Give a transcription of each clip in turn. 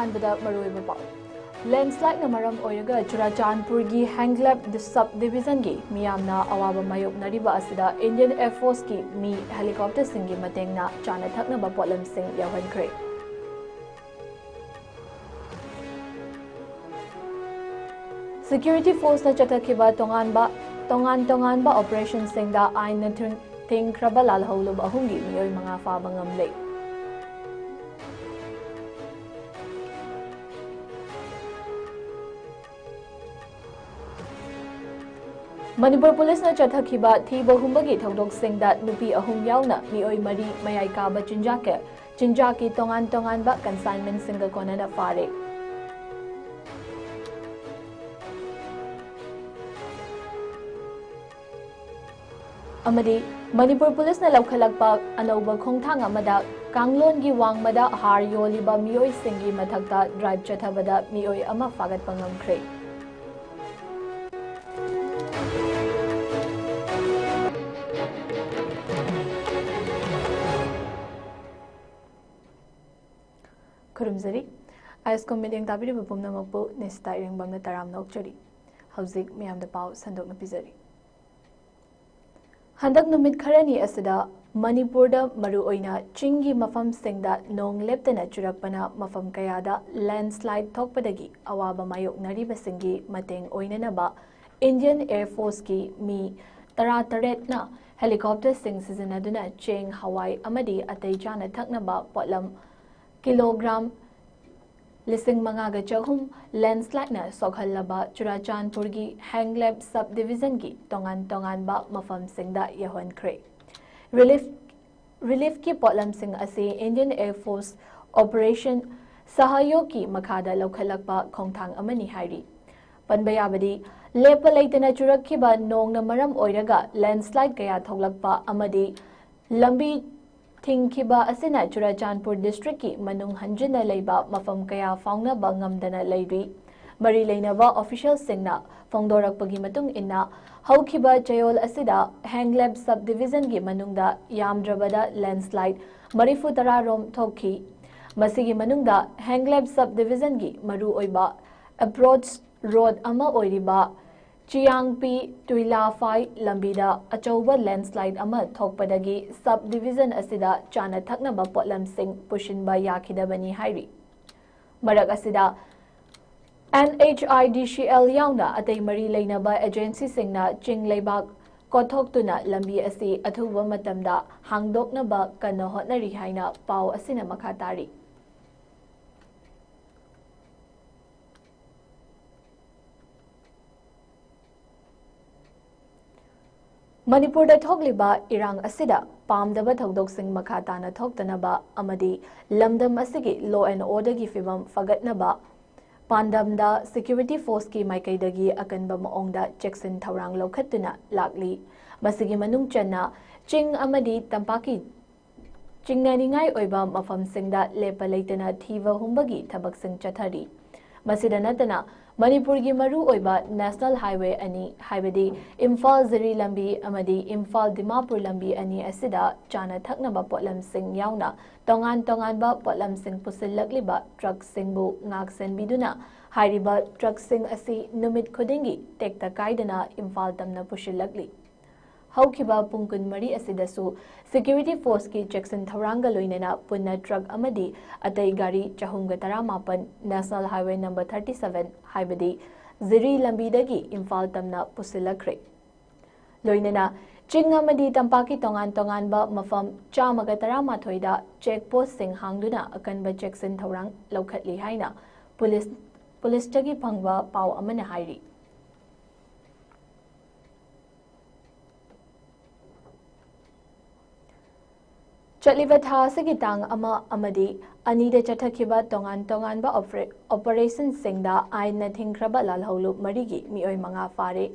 Ahanbada Maroiba Pau. Landslide na maram oiraga Churachandpur gi Hanglab subdivision gi miyamna awaba mayok nariba asida Indian Air Force ki mi helicopter singi matengna chana thakna ba potlam sing yawankre. Security force na chatakhiba tongan ba operation singda ain na tingkraba lalholub ahungi miyoy mga fabangam lay. Manipur Police na chathakhiba thiba humbagi thodok singda nupi ahum yauna miyoy mari mayai kaba chinjaki tongan ba consignment singa kona na fare. Amadi Manipur Police na laukhalakpa anauba khongthang amada kanglon gi wangmada har yoliba miyoy singi mathakta drive chathabada miyoy ama fagat pangamkhre. Kurumzari ISCOM meeting tabiri bapumna makpo nesta iring bamna taram nokchari hauzik miyam da pau sandok na pizari handak numit kharani asida Manipur da maru oina chingi mafam singda nong leptana churakpana mafam kayada landslide thokpadagi awaba mayok nariba singi mateng oina na ba Indian Air Force ki mi tara na helicopter sing sizinaduna cheng Hawaii amadi atay jana thakna ba potlam kilogram lising mangaga chahum landslide na sokhalaba Churachandpur gi Hanglab subdivision gi tongan ba mafam singda yahon kre relief ki potlam sing ase Indian Air Force operation sahayok ki makada lokhalakpa khongthang amani hairi panbayabadi lepa leitana churakhiba nong na maram oiraga landslide kaya thoglakpa amadi lambi Thingkiba asina Churachandpur district ki manung hanjina leiba mafam kaya faungna ba ngamdana leiri mari leinaba official singna fongdorakpagi matung inna haukiba chayol asida Hanglab subdivision gi manungda yamdrabada landslide marifu tara rom thokhi masigi manungda Hanglab subdivision gi maru oiba approach road ama oiriba Chiangpi Tuilafai Lambida Achauba landslide ama thokpadagi subdivision asida chana thaknaba potlam sing pushinba yakhidabani hairi marak asida NHIDCL yauna atay mari leinaba agency singna chingleibak kothoktuna lambi asi athuba matamda hangdoknaba kana hotnari haina pau asina makhatari Manipur da thogliba irang asida pamdaba thodok sing makhata na thoktanaba amadi lamdam asigi law and order gi fibam fagatnaba pandamda security force ki maikaidagi akanba maongda checksin thawrang lokhattuna lakli masigi manung channa ching amadi tampaki chingnaningai oiba mafam singda lepa leitana thiva humbagi thabak sing chathari masida natana Manipur gi maru oiba national highway ani haibadi imphal ziri lambi amadi imphal dimapur lambi ani asida chana thaknaba potlam sing yauna tongan ba potlam sing pusillakliba truck sing bu ngaksen biduna hairiba truck sing asi numit khodingi tekta kaidana imphal tamna pushillakli haukiba pungkun mari asidasu security force ki Jackson Tharanga loinena punna truck amadi atay gari chahumga taramapan national highway number 37 haibadi ziri lambidagi imphal tamna pusilakre loinena ching amadi tampaki tongan ba mafam chamaga taramathoida checkpost sing hangduna akanba Jackson Tharang lokhatli haina police tagi phangba pau amana hairi Chaliva tha sigitang ama amadi anida chathakhiba tongan ba operation singda aina thingkraba lalholu marigi mioi manga fare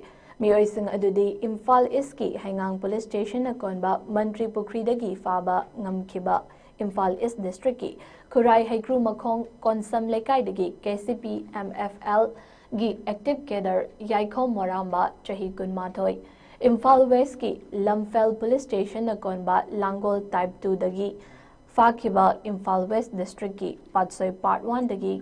mioi sing adudi imphal iski hangang police station akonba mantri pukri dagi faba ngamkhiba imphal east district ki khurai haikru makhong konsam lekai dagi KCP MFL gi active cadre yaikho moramba chahi kunmathoi Imphal West ki Lamphel Police Station na konba Langol Type 2 dagi फाखिबा Imphal west district की Patsoi part 1 दगी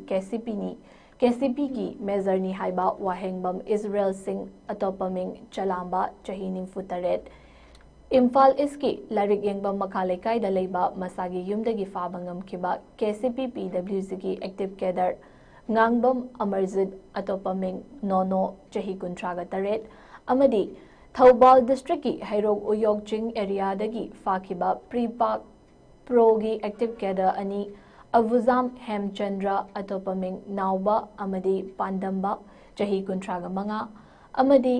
KCP की मेजरनी हाइबा वाहेंगबम Israel Singh अतोपमिंग चलांबा चही निम्फु तरेट इम्फाल इसकी लारिक येंगबम मखा लेकाइदा लेबा मसागी युमदगी फाबा ngamkiba KCP PWC की active cadre ngangbam Amarjit अतोपमिंग नोनो चही कुंट्रागा तरेट अमदी Thoubal district की हैरोग उयोग चिंग एरिया दगी फाखिबा प्रीपाक प्रोगी एक्टिव कैडर अनि अवुजाम हेमचंद्र अतोपमिंग नाउबा अमदी पांडम्बा चही कुंट्रागा मंगा अमदी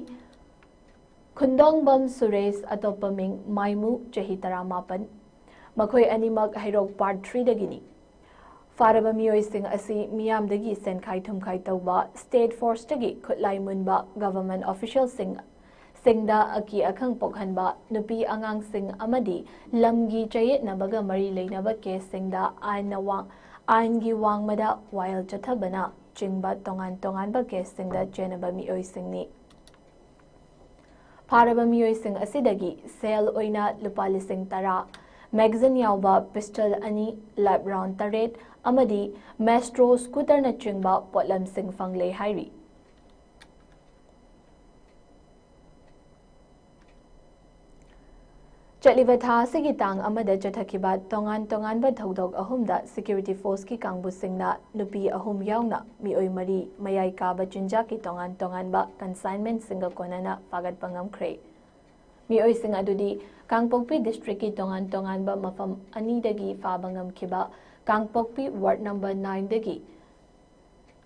खुंदोंगबम सुरेश अतोपमिंग माइमू चही तरामापन मखोई अनिमक हैरोग पार्ट 3 दगिनी फारबा मियोइसिंग असि मियामदगी सेनखाई थुमखाई तौबा स्टेट फोर्स दगी खुटलाई मुनबा गवर्नमेंट ऑफिशियल सिंगदा अकी अखंग पोखनबा नुपी अंगांग सिंग अमदी लमगी चयेतनबगा मरी लेनबा केस सिंगदा आइनगी वांगमदा वायल चथबना चिंगबा तोंगान केस सिंगदा चेनबा मियोइसिंगनी फारबा मियोइसिंग असिदगी सेल ओइना लुपा लिसिंग तरा मैगजीन यावबा पिस्टल अनि लाइव राउंड तरेट अमदी मेस्ट्रो स्कूटर न चिंगबा पोटलम सिंग फंगले हाइरी चलिबा था सिगी तांग अमदा चथखिबा तोंगान थौदोक अहुमदा सिक्योरिटी फोर्स की कांगबुसिंगना नुपी अहुम यावना मिओई मरी मयाई काबा चिंजा की तोंगान बा कंसाइनमेंट सिंगा कोनना फागत पंगमख्रे मिओई सिंग अदुदी कांगपोकपी डिस्ट्रिक्ट की तोंगान बा मफम अनीदगी फाबंगमखिबा कांगपोकपी वार्ड नंबर 9 दगी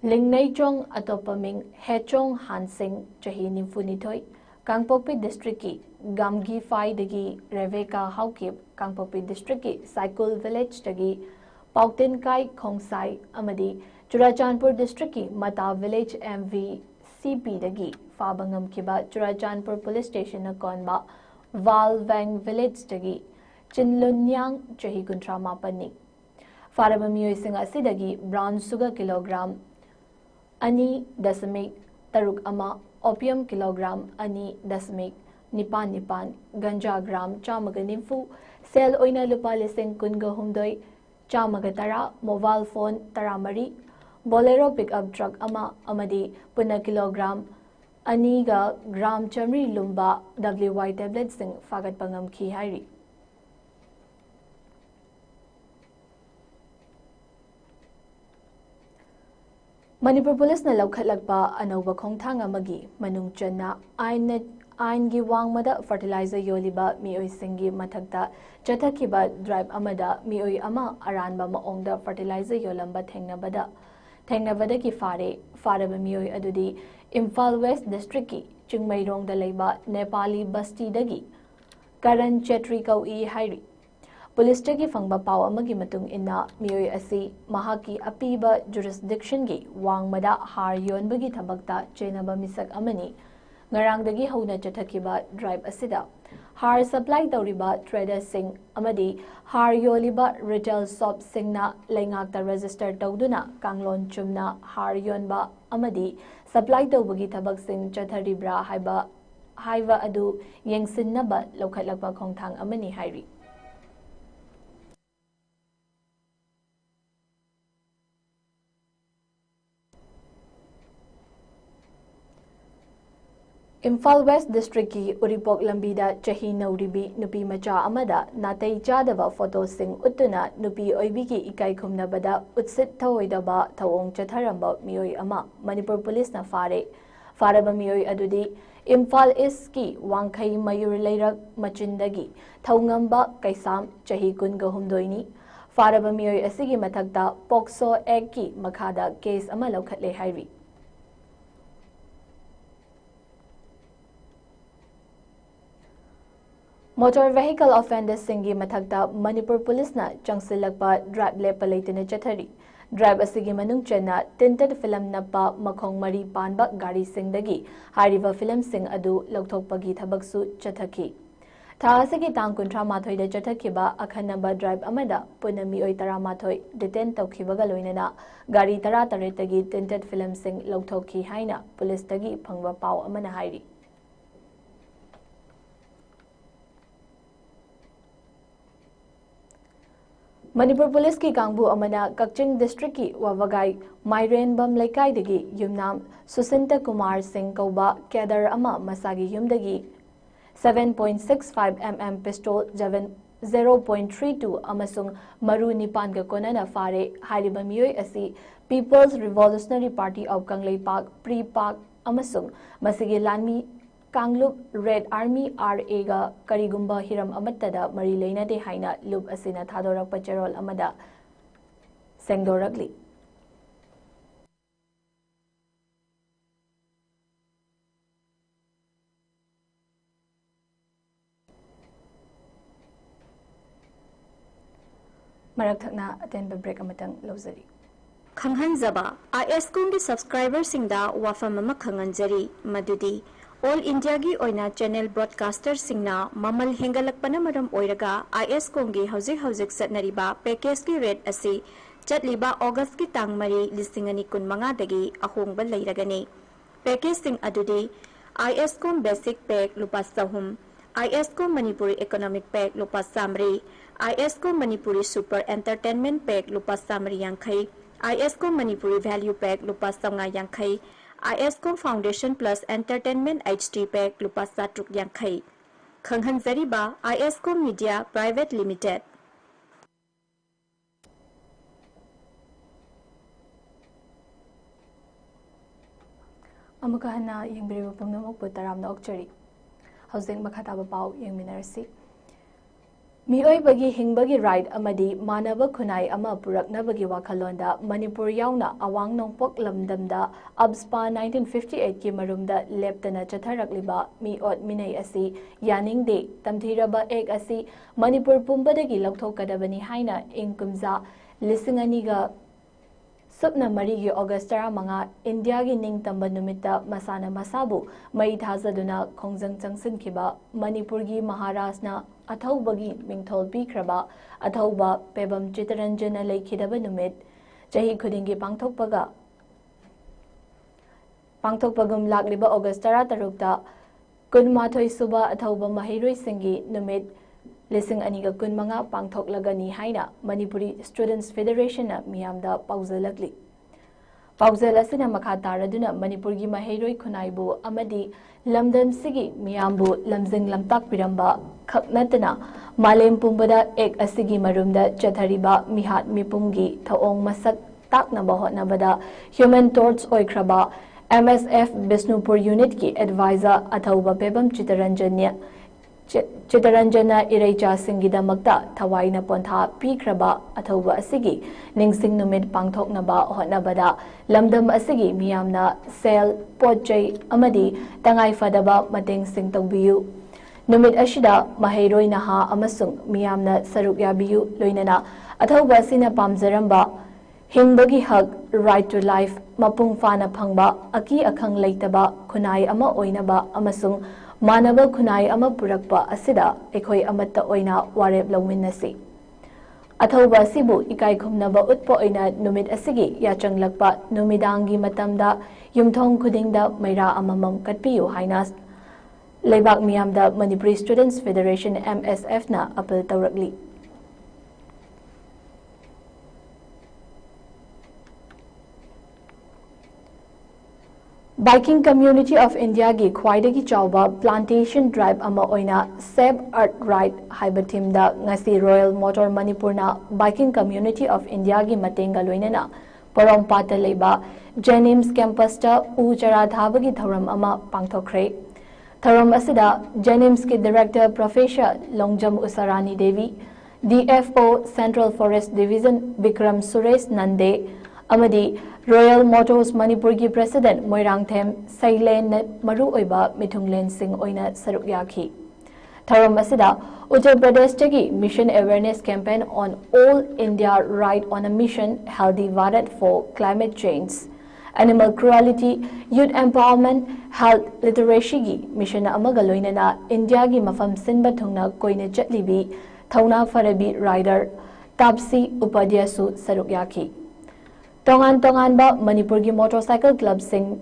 लिंगनैचोंग अतोपमिंग हेचोंग हानसिंग चही निम्फुनिथोई कांगपोकपी डिस्ट्रिक्ट की गामगी फाई दगी रेवेका हाउकिब कांगपोकपी डिस्ट्रिक्ट की साइकुल विलेज दगी पाउटिन काई खोंगसाई अमदी चुराचांदपुर डिस्ट्रिक्ट की मता विलेज MVCP दगी फाबंगम किबा चुराचांदपुर पुलिस स्टेशन न कोनबा वालवेंग विलेज दगी चिनलुन्यांग चही कुंट्रा मापनी फारबा मियोइसिंग असिदगी brown sugar kilogram 2.3 opium kilogram 2.9 गंजा ग्राम 190 सेल ओइना लुपा लिसिंग कुनगा हुमदोई 110 mobile phone 13 Bolero pickup truck अमदी पुना किलोग्राम 2 ग्राम चमरी लुम्बा WY टेबलेट सिंग फागत पंगम की हाइरी मणिपुर पुलिस ने लौखलकपा अनौबा खोंगथांग अमगी मनुंग चन्ना आइनगी वांगमदा फर्टिलाइजर योलिबा मिओइसिंगी मथक्ता चथखिबा ड्राइव अमदा मिओइ अमा अरानबा मओंगदा फर्टिलाइजर योलंबा थेंगनबदा की फारबा मिओइ अदुदी इम्फाल वेस्ट डिस्ट्रिक्ट की चिंगमैरोंगदा लेबा नेपाली बस्ती दगी करण चेट्री कौई हाइरी पुलिस की फंगबा पाव अमगी मतुंग इन्ना मियोई असी महाकी अपीबा जुरिसडिक्शन की वांगमदा हार योनबगी थबकता चेनबा मिसक अमनी ngarangdagi hona chathakhiba drive asida har supply tawriba traders sing amadi har yoliba retail shop singna laingakta register tawduna kanglon chumna har yonba amadi supply tawbagi thabak sing chatharibra haiba adu yengsinnaba lokhatlakba khongthang amani hairi Imphal west district की उरीपोक लंबीदा चही नौरीबी नुपी मचा अमदा नातई चादबा फोटोसिंग उत्तुना नुपी ओइबी की इकाई खुमनबदा उत्सित थवोइदबा थवोंग चथरंबा मियोई अमा Manipur police न फारबा मियोई अदुदी Imphal east की वांखई मयूर लेरक मचिंदगी थौंगंबा कैसाम चही कुनगा हुमदोइनी फारबा मियोई असिगी मथक्ता POCSO act की मखादा केस अमा लौखतले हाइरी मोटर वेहिकल ऑफेंडर्स सिंगी मथक्ता मणिपुर पुलिस ना चंगसिलकपा ड्राइव लेप लेतने चथरी ड्राइव असिगी मनुंग चेना टिंटेड फिल्म नप्पा मखोंग मरी पानबा गाड़ी सिंगदगी हारिबा फिल्म सिंग अदु लौथोकपगी थबकसु चथकी था असिगी तांग 38 दा चथखिबा अखनबा ड्राइव अमदा पुनमी ओइ 38 डिटेन तौखिबगा लोइनना गाड़ी 38 तगी tinted film Singh लौथोकी हाइना police तगी फंगबा pav Amna हाइरी Manipur Police ki kangbu amana Kakching District ki Wavagai Mairen Bam Laikai dagi Yumnam Susinta Kumar Singh Kauba Kedar ama Masagi Yumdagi 7.65 mm pistol 0.32 amasung maru nipan ga konana fare hariba miyoi asi People's Revolutionary Party of Kangleipak Pre-Pak amasung masigi lanmi Kanglup Red Army RA ga karigumba hiram amattada mari leinade haina lub asina thadorak pacherol amada sengdoragli marak thakna atenba break amatang lozari Khanghanjaba ISCOM gi subscriber singda wafam ama khanganjari madudi All India gi oina channel broadcaster singna mamal hengalakpana maram oiraga ISCOM gi hauzik satnariba package gi rate asi chatliba August ki tang mari lisingani kun manga dagi ahongba leiragani package sing adudi ISCOM basic pack lupa sahum ISCOM Manipuri economic pack lupa samri ISCOM Manipuri super entertainment pack lupa samri yankhai ISCOM Manipuri value pack lupa sanga yankhai ISCOM Foundation Plus Entertainment HD Pack lupa satruk yankhai khanghanjariba ISCOM Media Private Limited amuka hana yengbiribu pumnamok putaram na okchari housing makhataba pau yengminarasi Mioi bagi hingbagi right amadi manaba khunai ama puraknabagi wakhalonda Manipur yauna awang nongpok lamdamda abspa 1958 ki marumda leptana chatharakliba miot minai asi yaningde tamthiraba ek asi Manipur pumbadagi lauthokadabani haina ingkumza lisinganiga Subna Marigi August 15 India gi ningtamba numita masana masabu mai thazaduna khongjang changsin khiba Manipur gi Maharashna athawbagi mingthol pikraba athawba pebam chitaranjana leikhidaba numit chahi khudingi pangthokpagum lakliba August 13 ta kunmathoi suba athawba mahiroi singi numit Lising aniga kun mga pangthoklagani haina Manipuri Students Federation na miyamda pauzalagli. Pauzala sina makataraduna Manipur gi mahiroi khunaibu amadi lamdam sigi miyambu lamjing lamtak piramba khaknatana malem pumbada ek asigi marumda chathariba mihat mipumgi thaong masak taknaba hotnabada Human Torch oikraba MSF Bisnupur Unit ki advisor athauba pebam Chitaranjana Irecha Singidamakta Tawaina Pontha Pikraba Athauba Asigi Ningsing Numid Pangthoknaba Hotnabada Lamdam Asigi Miyamna Sel Potjay Amadi Tangai Fadaba Mating Sing Tawbiyu Numid Ashida Mahairoi Naha Amasung Miyamna Saruk Yabiyu Loinana Athauba Sina Pamzaramba Hingbagi Hak Right to Life Mapung Fana Phangba Aki Akhang Leitaba Khunai Ama Oinaba Amasung Manaba Khunai ama purakpa asida ekhoi amatta oina warep lawminnasi Athauba sibu ikai khumnaba utpa oina numit asigi yachanglakpa numidangi matamda yumthong khudingda maira amamam katpiyu haina leibak miyamda Manipuri Students Federation MSF na appeal tawrakli Biking Community of India gi khwaidagi chawba plantation drive ama oina Save Earth Right haiba thimda ngasi Royal Motor Manipur na Biking Community of India gi matenga loinana Porompata leiba Jenims campus ta uchara thabagi thoram ama pangthokre thoram asida Jenims ki Director Professor Longjam Usarani Devi DFO Central Forest Division Vikram Suresh Nande amadi Royal Motors Manipur ki President Moirangthem Sailen Maru Oiba Mithunglen Singh Oina Saruk Yakhi Tharam asida Uttar Pradesh tagi Mission Awareness Campaign on All India Ride on a Mission Healthy Bharat for Climate Change Animal Cruelty Youth Empowerment Health Literacy gi Mission amaga loinana India gi mafam sinba thungna koina chatlibi Thauna Farabi Rider Tapsi Upadhyasu Saruk Yakhi Tongan ba Manipur ki motorcycle club sing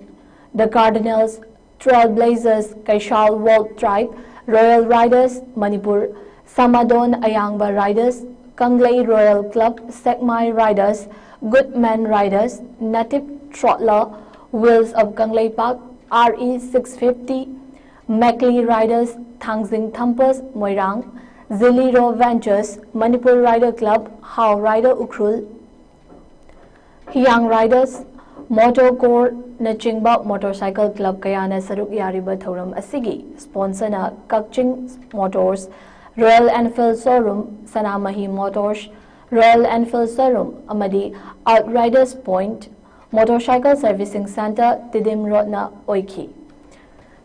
the Cardinals, Trailblazers, Kaishal World Tribe, Royal Riders, Manipur, Samadon Ayangba Riders, Kanglei Royal Club, Sekmai Riders, Goodman Riders, Native Trottler, Wheels of Kanglei Park, RE 650, Mackley Riders, Tangzing Thumpers, Moirang, Ziliro Ventures, Manipur Rider Club, How Rider Ukrul, Young Riders, Motor Core Nachingba Motorcycle Club Kayana Saruk Yariba Thorum Asigi, sponsor na Kakching Motors, Royal Enfield Showroom, Sanamahi Motors, Royal Enfield Showroom, Amadi Outriders Point, Motorcycle Servicing Center, Tidim Rodna Oiki.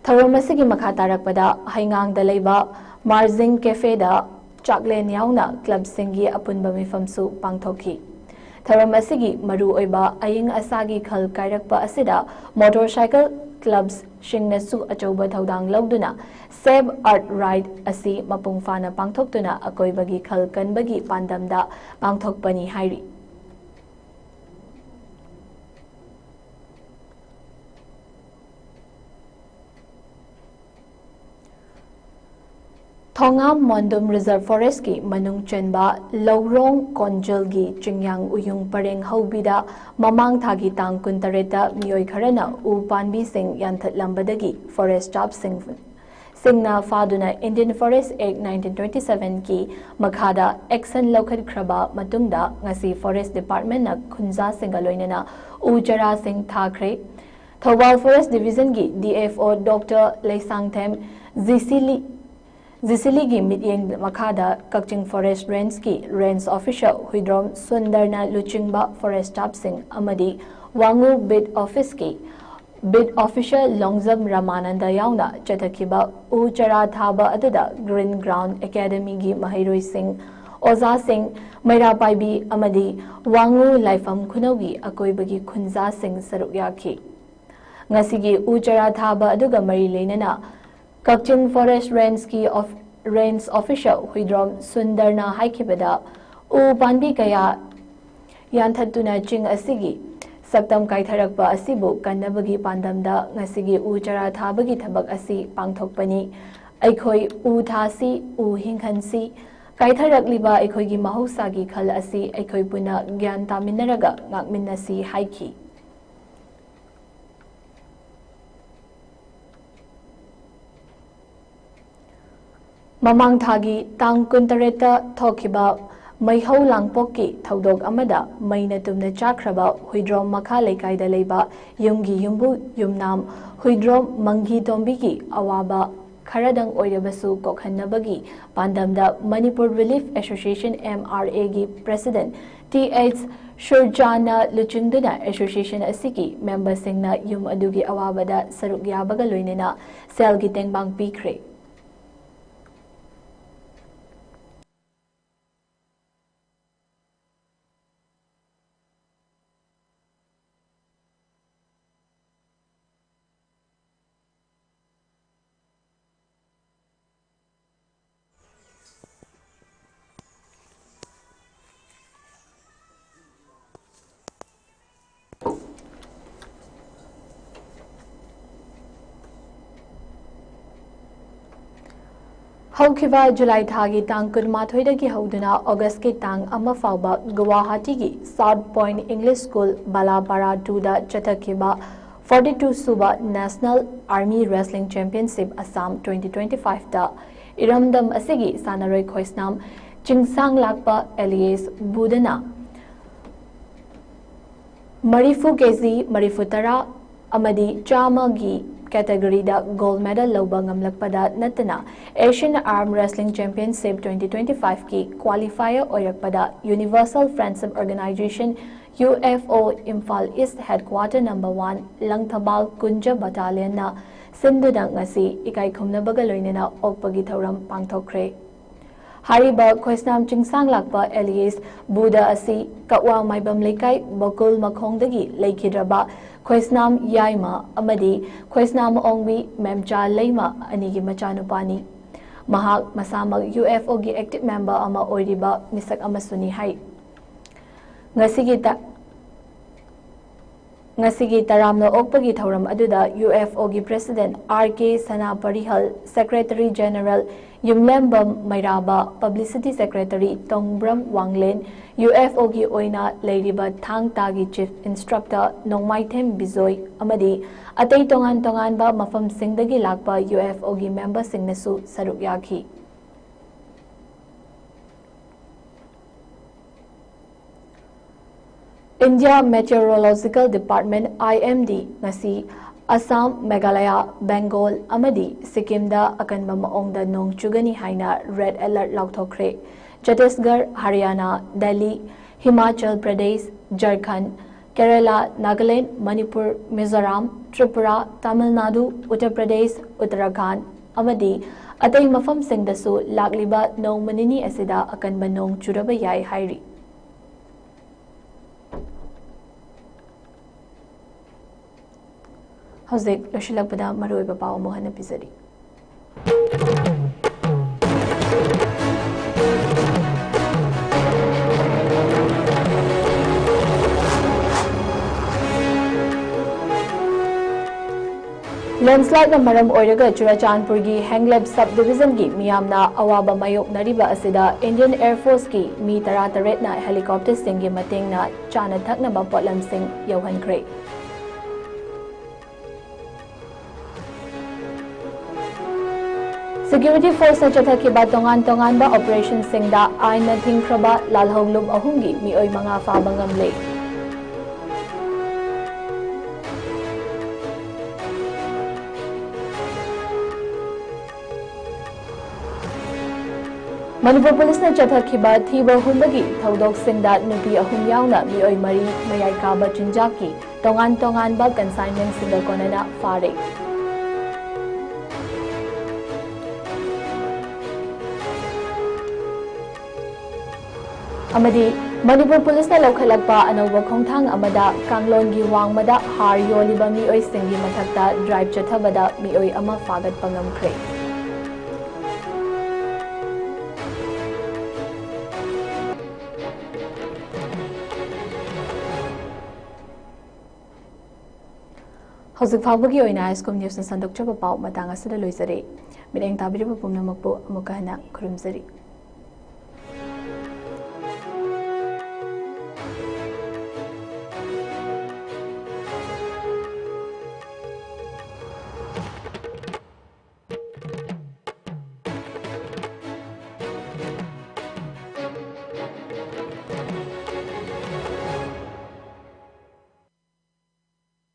Thorum Asigi Makatarakpada, Haingang Daleba, Marzing Cafe da, Chaklen Yauna, Club Singi Apunba Mifamsu, Pangtoki. Thorum asigi maru oiba aying asagi khal kairakpa asida motorcycle clubs shingnasu achauba thaudang lauduna Save Art Ride asi mapung fana pangthoktuna akoibagi khal kanbagi pandamda pangthokpani hairi. Thongam Mondum Reserve Forest ki Manung Chenba Lorong Konjal gi Chingyang Uyung Pareng Haubida Mamang Thagi Tang Kuntareta Mioi Kharana U Panbi Singh Yanthat Lambadagi Forest Job Singna Faduna Indian Forest Act 1927 ki Makhada Action Lokhat Kraba Matungda Ngasi Forest Department na Khunza Singaloinena U Jara Singh Thakre Thawal Forest Division ki DFO Dr. Leisangthem Zisili Mityeng Makada Kakching Forest Range ki Range Official Huidrom Sundarna Luchingba Forest Job Singh Amadi Wangu Bid Office ki Bid Official Longzam Ramananda Yauna Chatakiba U Chara Thaba Aduda Green Ground Academy gi Mahairoi Singh Oza Singh Maira Paibi Amadi Wangu Laifam Kunogi Akoibagi Khunza Singh Sarukyaki Ngasigi U Chara Thaba Aduga Mari Lenana Kakching Forest Range ki of Range Official Huidrom Sundarna Haikibada U Panbi Kaya Yanthatuna Ching Asigi Saktam Kaitharakba Asibu Kanabagi Pandamda Ngasigi U Chara Thabagi Thabak Asi Pangthokpani Aikoi U Thasi U Hinghansi Kaitharakliba Aikoigi Mahosagi Khal Asi Aikoi Puna Gyan Taminaraga Ngakminasi Haiki Mamang Thagi Tang Kuntareta Thokiba Maihau Langpoki Thaudog Amada Maina Tumna Chakraba Huidrom Makale Kaida Leba Yumgi Yumbu Yumnam Huidrom Mangi Tombigi Awaba Karadang Oirabasu Kokhanabagi Pandamda Manipur Relief Association MRA gi President TH Shurjana Luchungduna Association Asiki Member Singna Yum Adugi Awabada Saruk Yabaga Luinina Selgi Tengbang Pikre Haukiba July Thagi Tang Kunmathoidagi Hauduna August ki Tang Ama Fauba Guwahati gi South Point English School Balapara 2 da Chatakiba 42 Suba National Army Wrestling Championship Assam 2025 da Iramdam Asigi Sanaroi Khoisnam Chingsang Lakpa alias Budana Marifu Kezi Marifutara Amadi Chama gi category da gold medal lauba ngamlakpada natana Asian Arm Wrestling Championship 2025 ki qualifier oirakpada Universal Friendship Organization UFO Imphal East Headquarter number 1 Langthabal Kunja Battalion na Sindudang ngasi ikai khumnabaga loinena okpagi thoram pangthokre Hariba Khoisnam Chingsang Lakpa alias Buda asi Kawa Maibam Lekai Bokul Makhongdagi Leikidraba Khoisnam Yaima Amadi Khoisnam Ongwi Memcha Leima Anigi Machanupani Mahak Masamag UFO gi active member ama oiriba Misak Amasuni Hai Ngasigi Ngasigi taramno okpagi thauram aduda UFO gi President RK Sanaparihal, Secretary General Yumlembam Mairaba, Publicity Secretary Tongbram Wanglen, UFO gi oina leiriba thang tagi Chief Instructor Nongmaithem Bizoy amadi atei tongan ba mafam singdagi lakpa UFO gi member singnasu saruk yakhi. India Meteorological Department IMD ngasi Assam, Meghalaya, Bengal amadi Sikimda akanba maongda nong chugani haina red alert lauthokre. Chhattisgarh, Haryana, Delhi, Himachal Pradesh, Jharkhand, Kerala, Nagaland, Manipur, Mizoram, Tripura, Tamil Nadu, Uttar Pradesh, Uttarakhand amadi atay mafam singdasu lakliba nong manini asida akanba nong churaba yai hairi. Hauzik loshilakpada maruiba paw mo hana pisari. Landslide na maram oiraga Churachandpur gi Hangleb subdivision gi miyamna awaba mayok nariba asida Indian Air Force ki mi 38 na helicopter singi mating na chana thakna ba potlam sing yauhankre. Security Force na chathakiba tongan ba operation singda ain na thingkraba lalhonglum ahungi mioi mga fabangamle. Manipur Police na chathakiba thiba humbagi thaudok singda nupi ahum yauna mioi mari mayai kaba chinjaki tongan ba consignment singa konana fare. Amadi Manipur Police na laukhalakpa anawba khongthang amada kanglon gi wangmada har yoliba mioi singi mathakta drive chathabada mioi ama fagat pangamkhre. Hauzik fagbagi oina ISCOM News na sandok chaba pau matang asida loisari. Mideng tabiriba pumnamakpo amukahana kurumzari.